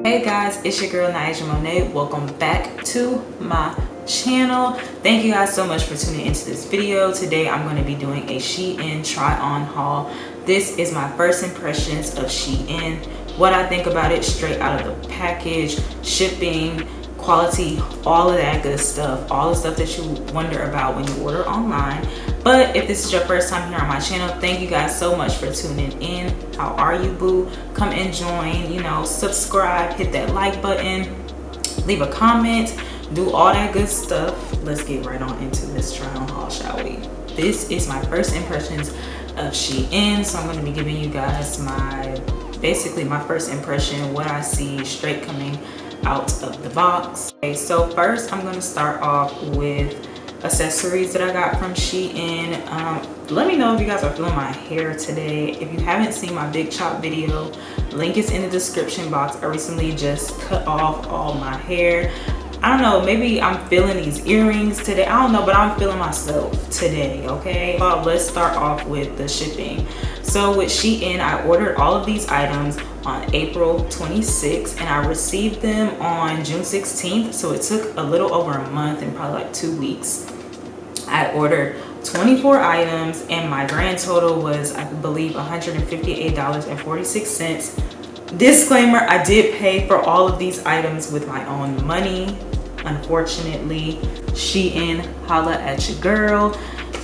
Hey guys, it's your girl Nyasia Monae. Welcome back to my channel. Thank you guys so much for tuning into this video. Today I'm going to be doing a Shein try on haul. This is my first impressions of Shein, what I think about it straight out of the package, shipping, quality, all of that good stuff, all the stuff that you wonder about when you order online. But if this is your first time here on my channel, thank you guys so much for tuning in. How are you, boo? Come and join, subscribe, hit that like button, leave a comment, do all that good stuff. Let's get right on into this try on haul, shall we? This is my first impressions of Shein, so I'm going to be giving you guys basically my first impression, what I see straight coming out of the box. Okay, so first I'm going to start off with accessories that I got from Shein. Let me know if you guys are feeling my hair today. If you haven't seen my big chop video, link is in the description box. I recently just cut off all my hair. I don't know, maybe I'm feeling these earrings today. I don't know, but I'm feeling myself today, okay? Well, let's start off with the shipping. So with Shein, I ordered all of these items on April 26th and I received them on June 16th. So it took a little over a month and probably like 2 weeks. I ordered 24 items and my grand total was, I believe, $158.46. Disclaimer, I did pay for all of these items with my own money. Unfortunately, Shein, holla at your girl.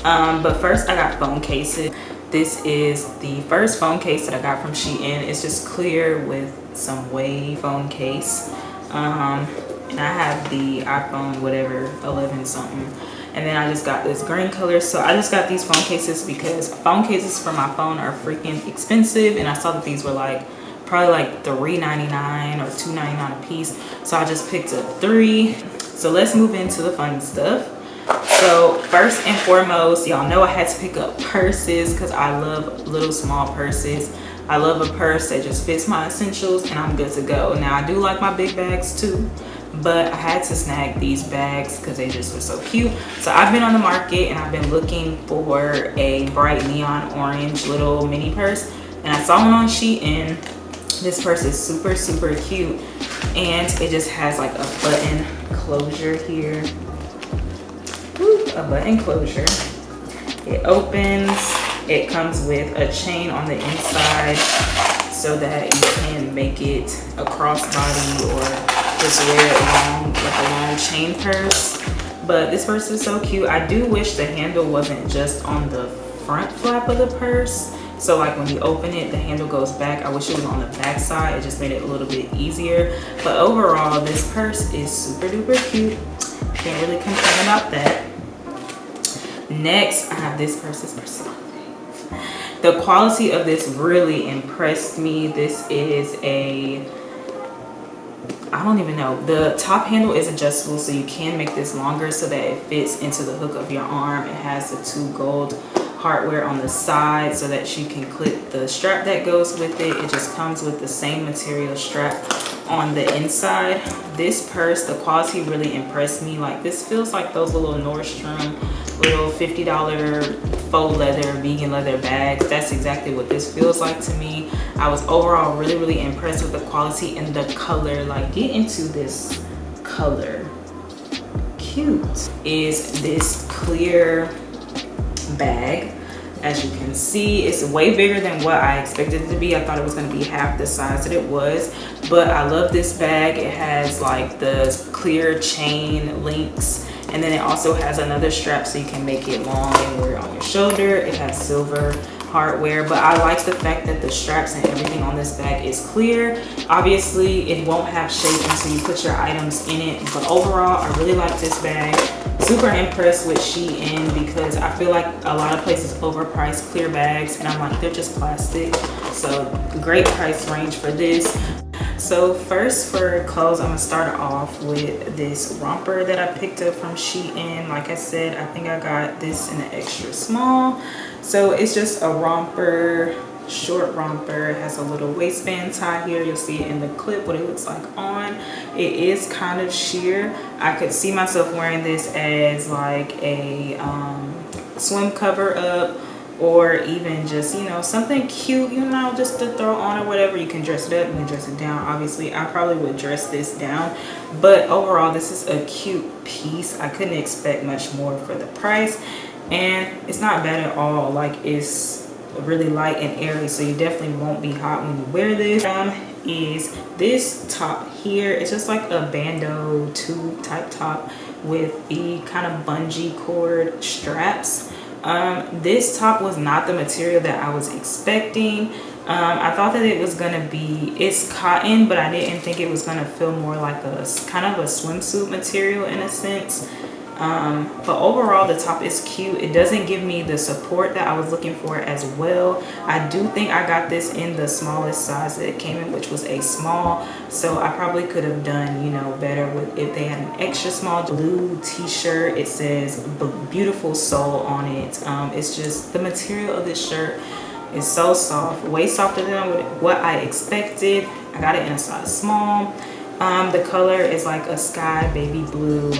But first I got phone cases. This is the first phone case that I got from Shein. It's just clear with some wave phone case. And I have the iPhone, whatever, 11 something. And then I just got this green color. So I just got these phone cases because phone cases for my phone are freaking expensive. And I saw that these were probably like $3.99 or $2.99 a piece. So I just picked up 3. So let's move into the fun stuff. So first and foremost, y'all know I had to pick up purses because I love little small purses. I love a purse that just fits my essentials and I'm good to go. Now I do like my big bags too, but I had to snag these bags because they just were so cute. So I've been on the market and I've been looking for a bright neon orange little mini purse, and I saw one on Shein. This purse is super, super cute, and it just has like a button closure here. A button closure. It opens. It comes with a chain on the inside so that you can make it a crossbody or just wear it along like a long chain purse. But this purse is so cute. I do wish the handle wasn't just on the front flap of the purse. So like when you open it, the handle goes back. I wish it was on the back side. It just made it a little bit easier. But overall, this purse is super duper cute. Can't really complain about that. Next, I have this purse. This purse is my favorite. The quality of this really impressed me. This is I don't even know. The top handle is adjustable, so you can make this longer so that it fits into the hook of your arm. It has the 2 gold hardware on the side so that you can clip the strap that goes with it. It just comes with the same material strap on the inside. This purse, the quality really impressed me. Like, this feels like those little Nordstrom little $50 faux leather, vegan leather bags. That's exactly what this feels like to me. I was overall really, really impressed with the quality and the color. Like, get into this color. Cute. Is this clear bag. As you can see, it's way bigger than what I expected it to be. I thought it was going to be half the size that it was, but I love this bag. It has like the clear chain links, and then it also has another strap so you can make it long and wear it on your shoulder. It has silver hardware, but I like the fact that the straps and everything on this bag is clear. Obviously, it won't have shape until you put your items in it, but overall, I really like this bag. Super impressed with Shein because I feel like a lot of places overprice clear bags, and I'm like, they're just plastic. So great price range for this. So first for clothes, I'm gonna start off with this romper that I picked up from Shein. Like I said, I think I got this in an extra small. So it's just a romper, short romper. It has a little waistband tie here. You'll see it in the clip what it looks like on. It is kind of sheer. I could see myself wearing this as like a swim cover up or even just, you know, something cute, you know, just to throw on or whatever. You can dress it up, you can dress it down. Obviously I probably would dress this down, but overall this is a cute piece. I couldn't expect much more for the price, and it's not bad at all. Like, it's really light and airy, so you definitely won't be hot when you wear this. Is this top here. It's just like a bandeau tube type top with the kind of bungee cord straps. This top was not the material that I was expecting. I thought that it was gonna be, it's cotton, but I didn't think it was gonna feel more like a kind of a swimsuit material in a sense. But overall the top is cute. It doesn't give me the support that I was looking for as well. I do think I got this in the smallest size that it came in, which was a small, so I probably could have done, you know, better with if they had an extra small. Blue t-shirt, it says beautiful soul on it. It's just the material of this shirt is so soft, way softer than what I expected. I got it in a size small. The color is like a sky baby blue.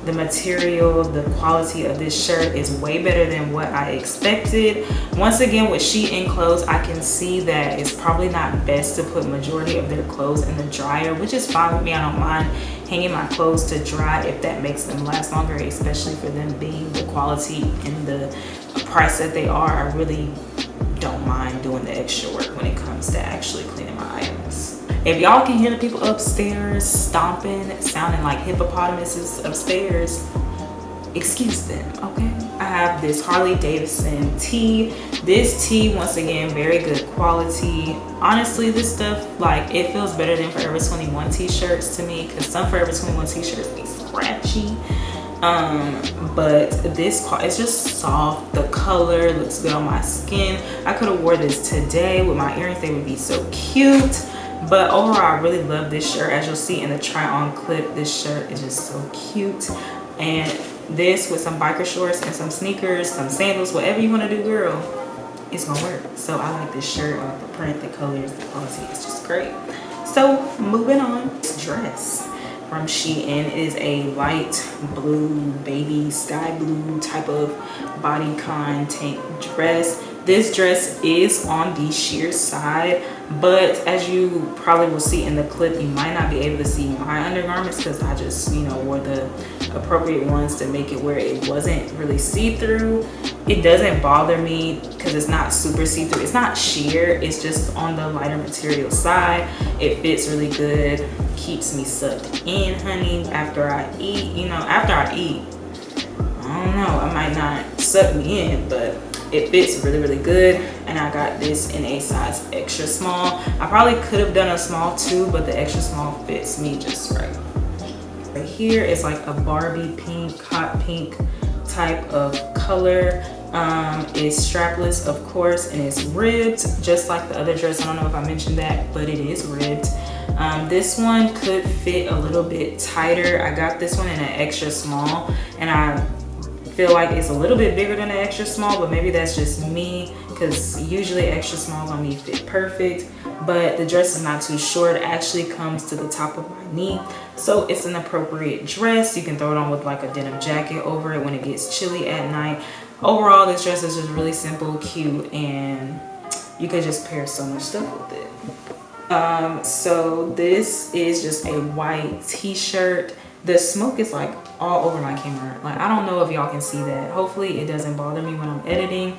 The material, the quality of this shirt is way better than what I expected. Once again, with Shein clothes, I can see that it's probably not best to put majority of their clothes in the dryer, which is fine with me. I don't mind hanging my clothes to dry if that makes them last longer, especially for them being the quality and the price that they are. I really don't mind doing the extra work when it comes to actually cleaning my items. If y'all can hear the people upstairs stomping, sounding like hippopotamuses upstairs, excuse them, okay? I have this Harley Davidson tee. This tee, once again, very good quality. Honestly, this stuff, like, it feels better than Forever 21 t-shirts to me, because some Forever 21 t-shirts be scratchy. But this, it's just soft. The color looks good on my skin. I could have wore this today with my earrings. They would be so cute. But overall, I really love this shirt. As you'll see in the try on clip, this shirt is just so cute. And this with some biker shorts and some sneakers, some sandals, whatever you want to do, girl, it's gonna work. So I like this shirt. I like the print, the colors, the quality. It's just great. So moving on, this dress from Shein. It is a light blue, baby sky blue type of bodycon tank dress. This dress is on the sheer side, but as you probably will see in the clip, you might not be able to see my undergarments because I just, you know, wore the appropriate ones to make it where it wasn't really see-through. It doesn't bother me because it's not super see-through. It's not sheer, it's just on the lighter material side. It fits really good, keeps me sucked in, honey. After I eat, you know, after I eat, I don't know, I might not suck me in, but it fits really, really good. And I got this in a size extra small. I probably could have done a small too, but the extra small fits me just right. Right here is like a Barbie pink, hot pink type of color. It's strapless, of course, and it's ribbed, just like the other dress. I don't know if I mentioned that, but it is ribbed. This one could fit a little bit tighter. I got this one in an extra small, and I feel like it's a little bit bigger than an extra small, but maybe that's just me because usually extra small on me fit perfect. But the dress is not too short. It actually comes to the top of my knee, so it's an appropriate dress. You can throw it on with like a denim jacket over it when it gets chilly at night. Overall, this dress is just really simple, cute, and you could just pair so much stuff with it. So this is just a white t-shirt. The smoke is like all over my camera. Like, I don't know if y'all can see that. Hopefully it doesn't bother me when I'm editing.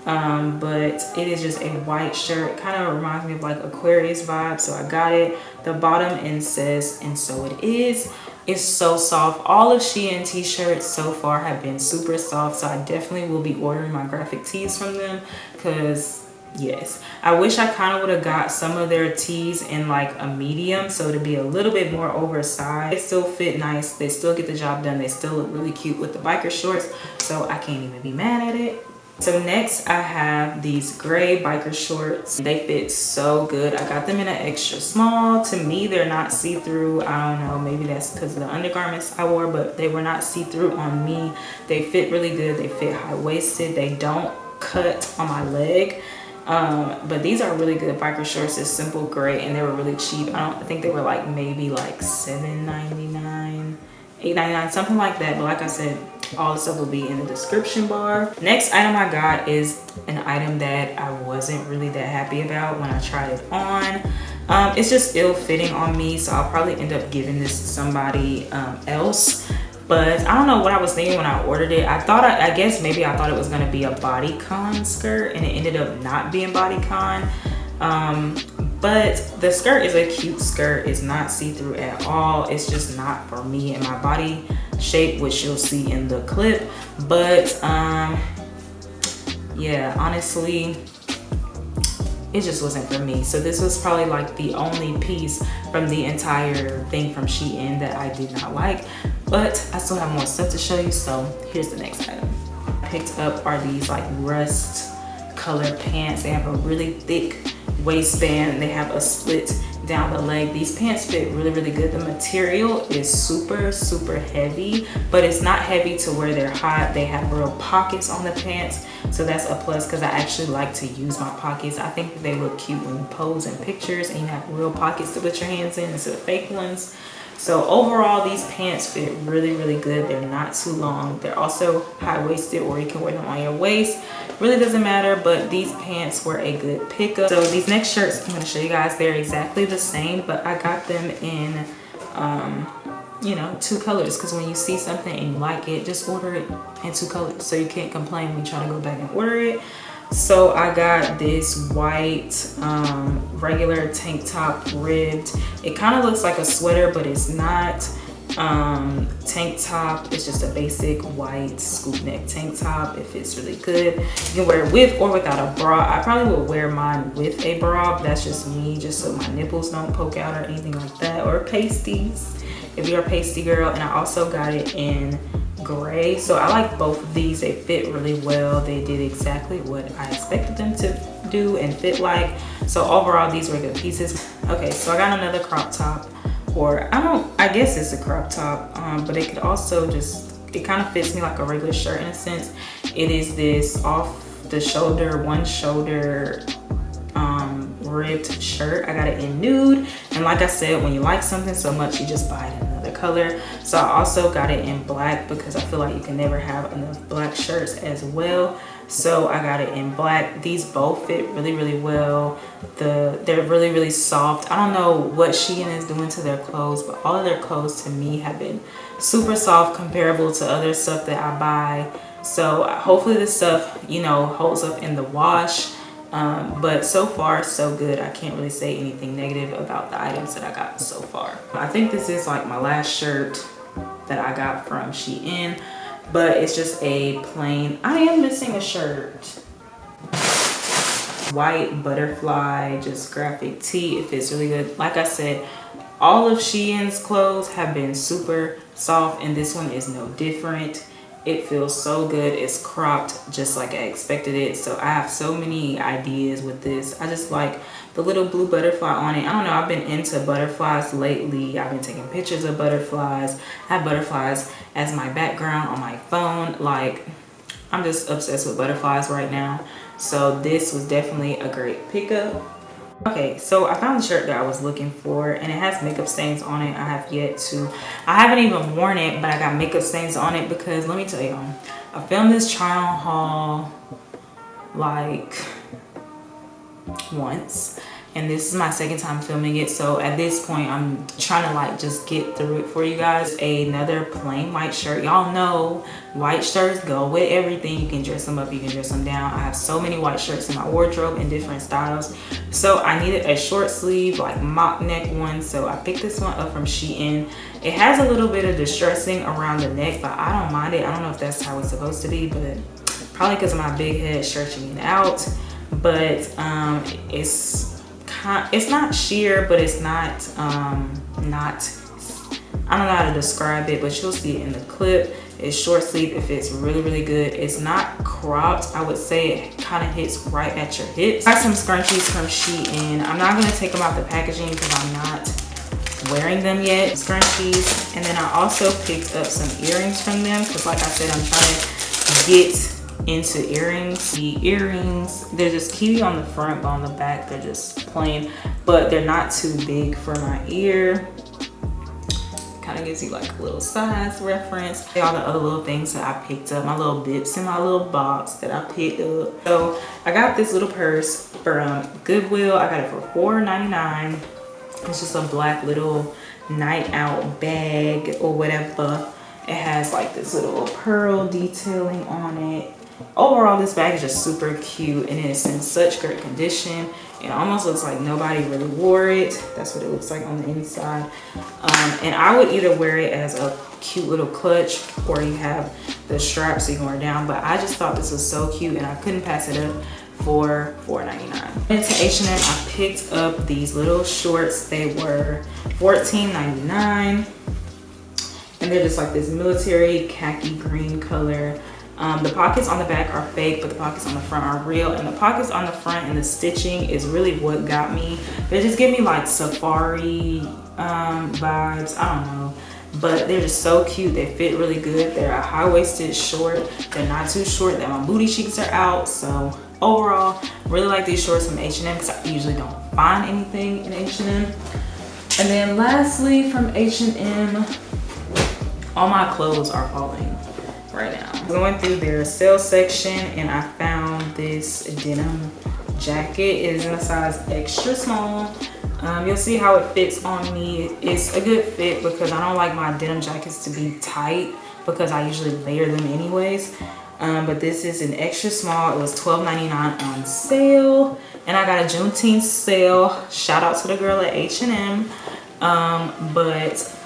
But it is just a white shirt. Kind of reminds me of like Aquarius vibe, so I got it. The bottom end says, and so it is. It's so soft. All of Shein t-shirts so far have been super soft, so I definitely will be ordering my graphic tees from them because yes, I wish I kind of would have got some of their tees in like a medium, so to be a little bit more oversized. They still fit nice, they still get the job done, they still look really cute with the biker shorts, so I can't even be mad at it. So next I have these gray biker shorts. They fit so good. I got them in an extra small. To me, they're not see-through. I don't know, maybe that's because of the undergarments I wore, but they were not see-through on me. They fit really good. They fit high-waisted. They don't cut on my leg. But these are really good biker shorts. It's simple gray and they were really cheap. I think they were like maybe like $7.99, $8.99, something like that. But like I said, All the stuff will be in the description bar. Next item I got is an item that I wasn't really that happy about when I tried it on. It's just ill-fitting on me, so I'll probably end up giving this to somebody else. But I don't know what I was thinking when I ordered it. I guess maybe I thought it was gonna be a bodycon skirt, and it ended up not being bodycon. But the skirt is a cute skirt. It's not see-through at all. It's just not for me and my body shape, which you'll see in the clip. But yeah, honestly, it just wasn't for me. So this was probably like the only piece from the entire thing from Shein that I did not like. But I still have more stuff to show you, so here's the next item. I picked up are these like rust colored pants. They have a really thick waistband. They have a split down the leg. These pants fit really, really good. The material is super, super heavy, but it's not heavy to where they're hot. They have real pockets on the pants, so that's a plus because I actually like to use my pockets. I think that they look cute when you pose in pictures and you have real pockets to put your hands in instead of fake ones. So overall, these pants fit really, really good. They're not too long. They're also high-waisted, or you can wear them on your waist. Really doesn't matter, but these pants were a good pickup. So these next shirts, I'm gonna show you guys, they're exactly the same, but I got them in, you know, 2 colors. Because when you see something and you like it, just order it in 2 colors. So you can't complain when you try to go back and order it. So I got this white regular tank top ribbed. It kind of looks like a sweater, but it's not. Tank top, it's just a basic white scoop neck tank top. It fits really good. You can wear it with or without a bra. I probably would wear mine with a bra, but that's just me, just so my nipples don't poke out or anything like that, or pasties if you're a pasty girl. And I also got it in gray, so I like both of these. They fit really well. They did exactly what I expected them to do and fit like. So overall, these were good pieces. Okay, so I got another crop top, or I guess it's a crop top, but it could also just, it kind of fits me like a regular shirt in a sense. It is this off the shoulder, one shoulder ribbed shirt. I got it in nude, and like I said, when you like something so much, you just buy it in another color. So I also got it in black because I feel like you can never have enough black shirts as well. So I got it in black. These both fit really, really well. They're really, really soft. I don't know what Shein is doing to their clothes, but all of their clothes to me have been super soft comparable to other stuff that I buy. So hopefully this stuff, you know, holds up in the wash. But so far so good. I can't really say anything negative about the items that I got so far. I think this is like my last shirt that I got from Shein, but it's just a plain, I am missing a shirt. White butterfly, just graphic tee. It fits really good. Like I said, all of Shein's clothes have been super soft, and this one is no different. It feels so good. It's cropped just like I expected it. So I have so many ideas with this. I just like the little blue butterfly on it. I don't know, I've been into butterflies lately. I've been taking pictures of butterflies. I have butterflies as my background on my phone. Like, I'm just obsessed with butterflies right now. So this was definitely a great pickup. Okay, so I found the shirt that I was looking for, and it has makeup stains on it. I haven't even worn it, but I got makeup stains on it because, let me tell y'all, I filmed this try on haul like once, and this is my second time filming it. So at this point, I'm trying to like just get through it for you guys. Another plain white shirt. Y'all know white shirts go with everything. You can dress them up, you can dress them down. I have so many white shirts in my wardrobe in different styles. So I needed a short sleeve, like mock neck one. So I picked this one up from Shein. It has a little bit of distressing around the neck, but I don't mind it. I don't know if that's how it's supposed to be, but probably because of my big head stretching it out. But it's not sheer, but it's not I don't know how to describe it, but you'll see it in the clip. It's short sleeve. It fits really, really good. It's not cropped. I would say it kind of hits right at your hips. I got some scrunchies from Shein. I'm not going to take them out the packaging because I'm not wearing them yet. Scrunchies. And then I also picked up some earrings from them because, like I said, I'm trying to get into earrings. The earrings, they're just cutie on the front, but on the back they're just plain, but they're not too big for my ear. Kind kind of gives you like a little size reference. All the other little things that I picked up, my little bits in my little box that I picked up. So I got this little purse from Goodwill. I got it for $4.99. It's just a black little night out bag or whatever. It has like this little pearl detailing on it. Overall, this bag is just super cute and it's in such great condition. It almost looks like nobody really wore it. That's what it looks like on the inside. And I would either wear it as a cute little clutch, or you have the straps so you can wear it down. But I just thought this was so cute and I couldn't pass it up for $4.99. Into H&M, I picked up these little shorts. They were $14.99. And they're just like this military khaki green color. The pockets on the back are fake, but the pockets on the front are real. And the pockets on the front and the stitching is really what got me. They just give me like safari vibes. I don't know. But they're just so cute. They fit really good. They're a high-waisted short. They're not too short that my booty cheeks are out. So overall, really like these shorts from H&M because I usually don't find anything in H&M. And then lastly from H&M, all my clothes are falling right now. I'm going through their sales section and I found this denim jacket. It is in a size extra small. You'll see how it fits on me. It's a good fit because I don't like my denim jackets to be tight because I usually layer them anyways. But this is an extra small. It was $12.99 on sale. And I got a Juneteenth sale. Shout out to the girl at H&M. But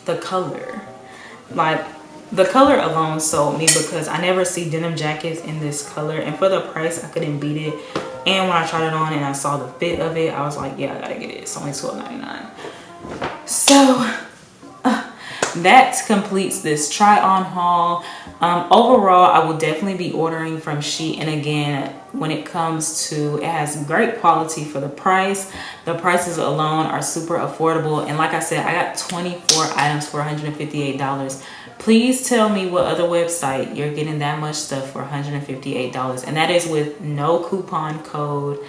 the color, like the color alone sold me because I never see denim jackets in this color. And for the price, I couldn't beat it. And when I tried it on and I saw the fit of it, I was like, yeah, I gotta get it. It's only $12.99. So that completes this try on haul. Overall, I will definitely be ordering from Shein again. When it comes to, it has great quality for the price. The prices alone are super affordable. And like I said, I got 24 items for $158. Please tell me what other website you're getting that much stuff for $158. And that is with no coupon code.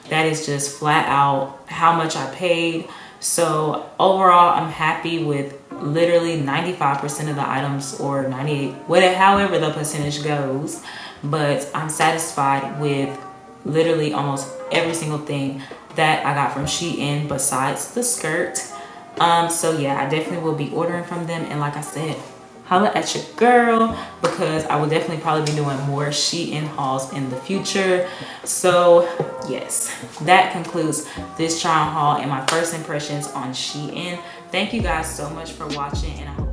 That is just flat out how much I paid. So overall, I'm happy with literally 95% of the items, or 98, whatever, however the percentage goes. But I'm satisfied with literally almost every single thing that I got from Shein besides the skirt. So yeah, I definitely will be ordering from them. And like I said, holla at your girl because I will definitely probably be doing more Shein hauls in the future. So yes, that concludes this try on haul and my first impressions on Shein. Thank you guys so much for watching, and I hope